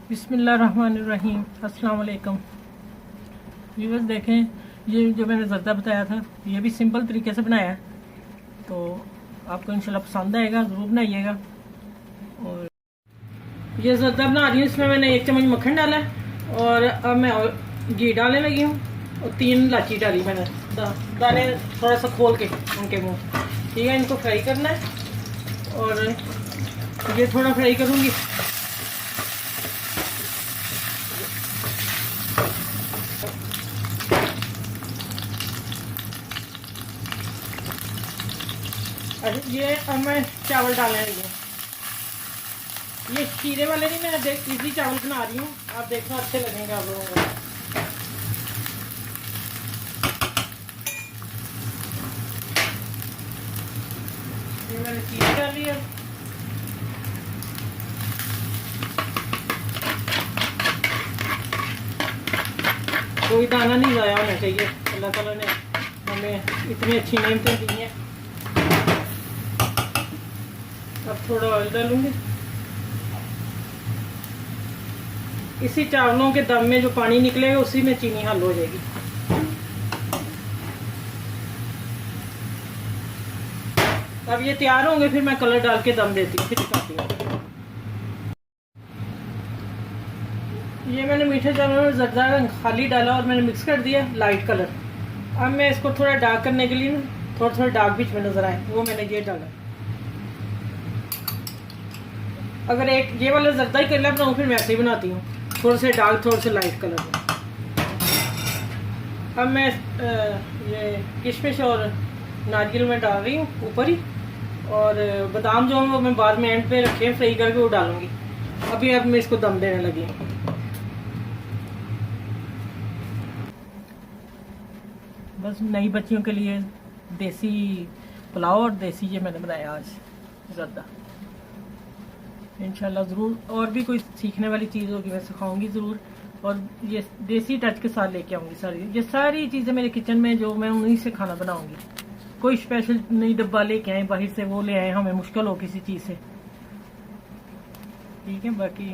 बिस्मिल्लाहिर्रहमानिर्रहीम। अस्सलाम वालेकुम व्यूअर्स। देखें, ये जो मैंने ज़र्दा बताया था ये भी सिंपल तरीके से बनाया है, तो आपको इंशाल्लाह पसंद आएगा, ज़रूर बनाइएगा। और ये ज़र्दा बना रही हूँ, इसमें मैंने 1 चम्मच मक्खन डाला है और अब मैं घी डालने लगी हूँ और 3 इलायची डाली मैंने, दाने थोड़ा सा खोल के उनके मुँह। ठीक है, इनको फ्राई करना है और ये थोड़ा फ्राई करूँगी। ये अब मैं चावल डालने लगी हूँ। ये शीरे वाले नहीं, मैं इजी चावल बना रही हूँ, आप देखो अच्छे लगेंगे आप लोगों को। ये मैंने शीरे डाली है। कोई दाना नहीं ज़ाया होना चाहिए, अल्लाह ताला ने हमें इतनी अच्छी नेमतें दी हैं। अब थोड़ा ऑयल डालूंगी। इसी चावलों के दम में जो पानी निकलेगा उसी में चीनी हल हो जाएगी। अब ये तैयार होंगे, फिर मैं कलर डाल के दम देती हूँ, फिर दिखाती हूँ। ये मैंने मीठे चावलों में ज़र्दा खाली डाला और मैंने मिक्स कर दिया लाइट कलर। अब मैं इसको थोड़ा डार्क करने के लिए ना, थोड़ा थोड़ा डार्क बीच में नज़र आए वो मैंने ये डाला। अगर एक ये वाला ज़र्दा ही कलर बनाऊँ फिर मैं ऐसे ही बनाती हूँ, थोड़े से डार्क थोड़े से लाइट कलर में। अब मैं ये किशमिश और नारियल में डाल रही हूँ ऊपर ही, और बादाम जो है मैं बाद में एंड पे रखे फ्राई करके वो डालूंगी। अब मैं इसको दम देने लगी हूँ। बस नई बच्चियों के लिए देसी पुलाव और देसी ये मैंने बनाया आज ज़र्दा। इंशाल्लाह ज़रूर और भी कोई सीखने वाली चीज़ होगी मैं सिखाऊंगी ज़रूर, और ये देसी टच के साथ लेके आऊँगी सारी। ये सारी चीज़ें मेरे किचन में जो मैं उन्हीं से खाना बनाऊँगी। कोई स्पेशल नई डब्बा लेके आए बाहर से, वो ले आए हमें मुश्किल हो किसी चीज़ से। ठीक है, बाकी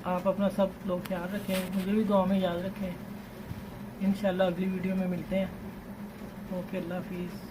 आप अपना सब लोग ख्याल रखें, मुझे भी दुआ में याद रखें। इंशाल्लाह अगली वीडियो में मिलते हैं। ओके, अल्लाह हाफिज़।